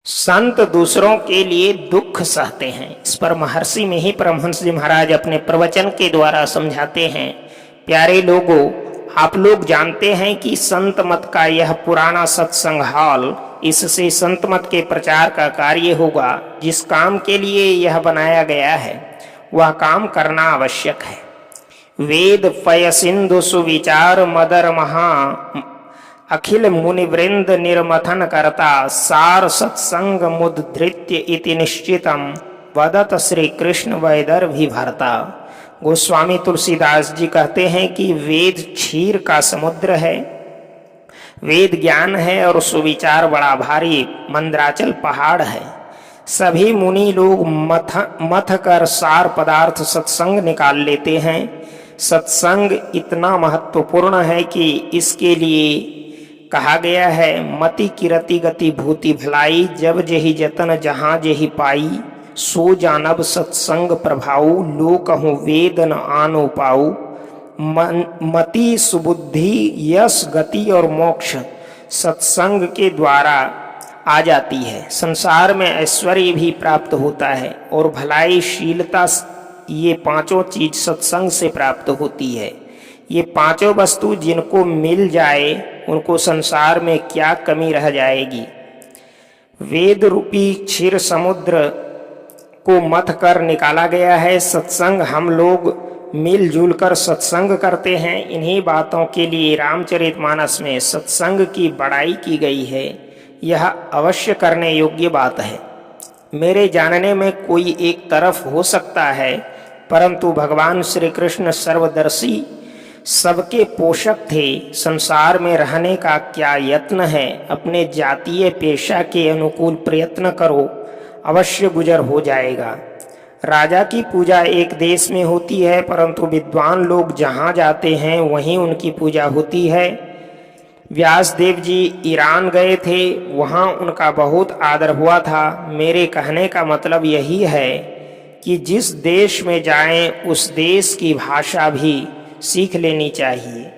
संत दूसरों के लिए दुख सहते हैं। इस पर महर्षि में ही परमहंस जी महाराज अपने प्रवचन के द्वारा समझाते हैं। प्यारे लोगों, आप लोग जानते हैं कि संत मत का यह पुराना सत्संग हॉल, इससे संत मत के प्रचार का कार्य होगा। जिस काम के लिए यह बनाया गया है वह काम करना आवश्यक है। वेद पय सिंधु सुविचार मदर महा अखिल मुनिवृंद निर्मथन करता सार सत्संग मुद्धृत्य इति निश्चितम वदत श्री कृष्ण वैदर्भी भरता। गोस्वामी तुलसीदास जी कहते हैं कि वेद क्षीर का समुद्र है, वेद ज्ञान है और सुविचार बड़ा भारी मंद्राचल पहाड़ है। सभी मुनि लोग मथ कर सार पदार्थ सत्संग निकाल लेते हैं। सत्संग इतना महत्वपूर्ण है कि इसके लिए कहा गया है, मति किरति गति भूति भलाई जब जेहि जतन जहाँ जेहि पाई सो जानब सत्संग प्रभाऊ लो कहूँ वेद न आनो पाऊ। मति सुबुद्धि यश गति और मोक्ष सत्संग के द्वारा आ जाती है। संसार में ऐश्वर्य भी प्राप्त होता है और भलाई शीलता, ये पांचों चीज सत्संग से प्राप्त होती है। ये पांचों वस्तु जिनको मिल जाए उनको संसार में क्या कमी रह जाएगी। वेद रूपी क्षीर समुद्र को मथ कर निकाला गया है। सत्संग हम लोग मिलजुल कर सत्संग करते हैं। इन्हीं बातों के लिए रामचरितमानस में सत्संग की बड़ाई की गई है। यह अवश्य करने योग्य बात है। मेरे जानने में कोई एक तरफ हो सकता है, परंतु भगवान श्री कृष्ण सर्वदर्शी सबके पोषक थे। संसार में रहने का क्या यत्न है, अपने जातीय पेशा के अनुकूल प्रयत्न करो, अवश्य गुजर हो जाएगा। राजा की पूजा एक देश में होती है, परंतु विद्वान लोग जहाँ जाते हैं वहीं उनकी पूजा होती है। व्यास देव जी ईरान गए थे, वहाँ उनका बहुत आदर हुआ था। मेरे कहने का मतलब यही है कि जिस देश में जाएं उस देश की भाषा भी सीख लेनी चाहिए।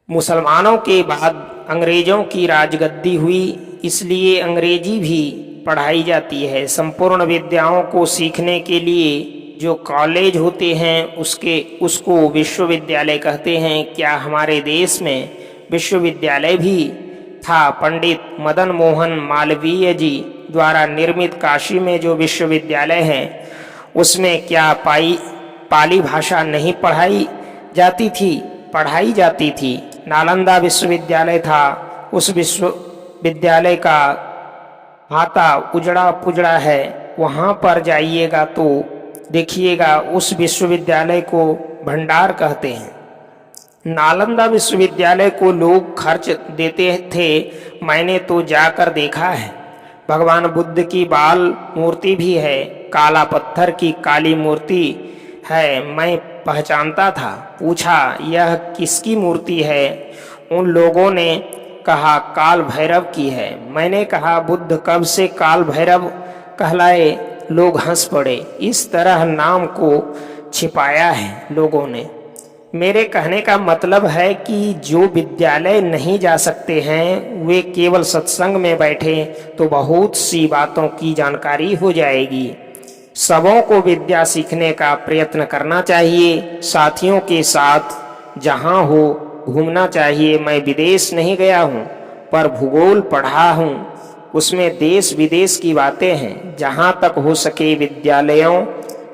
मुसलमानों के बाद अंग्रेजों की राजगद्दी हुई, इसलिए अंग्रेजी भी पढ़ाई जाती है। संपूर्ण विद्याओं को सीखने के लिए जो कॉलेज होते हैं उसको विश्वविद्यालय कहते हैं। क्या हमारे देश में विश्वविद्यालय भी था? पंडित मदन मोहन मालवीय जी द्वारा निर्मित काशी में जो विश्वविद्यालय है उसमें क्या पाली भाषा नहीं पढ़ाई जाती थी? पढ़ाई जाती थी। नालंदा विश्वविद्यालय था, उस विश्वविद्यालय का हाथा उजड़ा पुजड़ा है। वहाँ पर जाइएगा तो देखिएगा उस विश्वविद्यालय को भंडार कहते हैं। नालंदा विश्वविद्यालय को लोग खर्च देते थे, मैंने तो जाकर देखा है। भगवान बुद्ध की बाल मूर्ति भी है, काला पत्थर की काली मूर्ति है। मैं पहचानता था, पूछा यह किसकी मूर्ति है? उन लोगों ने कहा काल भैरव की है। मैंने कहा बुद्ध कब से काल भैरव कहलाए? लोग हंस पड़े। इस तरह नाम को छिपाया है लोगों ने। मेरे कहने का मतलब है कि जो विद्यालय नहीं जा सकते हैं वे केवल सत्संग में बैठे तो बहुत सी बातों की जानकारी हो जाएगी। सबों को विद्या सीखने का प्रयत्न करना चाहिए, साथियों के साथ जहाँ हो घूमना चाहिए। मैं विदेश नहीं गया हूँ पर भूगोल पढ़ा हूँ, उसमें देश विदेश की बातें हैं। जहाँ तक हो सके विद्यालयों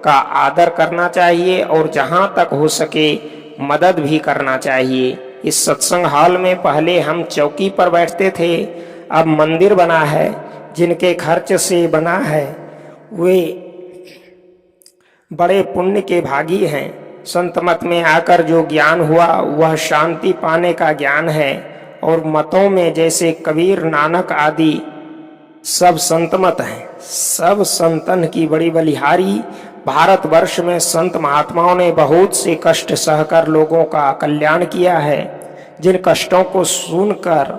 का आदर करना चाहिए और जहाँ तक हो सके मदद भी करना चाहिए। इस सत्संग हॉल में पहले हम चौकी पर बैठते थे, अब मंदिर बना है। जिनके खर्च से बना है वे बड़े पुण्य के भागी हैं। संत मत में आकर जो ज्ञान हुआ वह शांति पाने का ज्ञान है। और मतों में जैसे कबीर नानक आदि सब संत मत हैं। सब संतन की बड़ी बलिहारी। भारतवर्ष में संत महात्माओं ने बहुत से कष्ट सहकर लोगों का कल्याण किया है। जिन कष्टों को सुनकर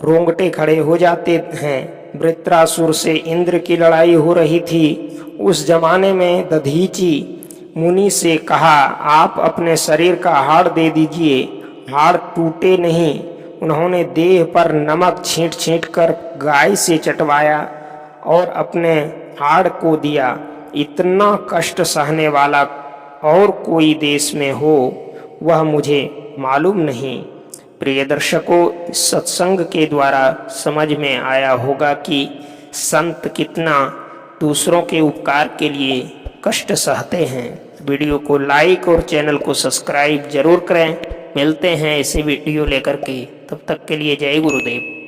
रोंगटे खड़े हो जाते हैं। वृत्रासुर से इंद्र की लड़ाई हो रही थी। उस जमाने में दधीची मुनि से कहा आप अपने शरीर का हाड़ दे दीजिए, हाड़ टूटे नहीं। उन्होंने देह पर नमक छींट छींट कर गाय से चटवाया और अपने हाड़ को दिया। इतना कष्ट सहने वाला और कोई देश में हो वह मुझे मालूम नहीं। प्रिय दर्शकों, सत्संग के द्वारा समझ में आया होगा कि संत कितना दूसरों के उपकार के लिए कष्ट सहते हैं। वीडियो को लाइक और चैनल को सब्सक्राइब जरूर करें। मिलते हैं ऐसे वीडियो लेकर के, तब तक के लिए जय गुरुदेव।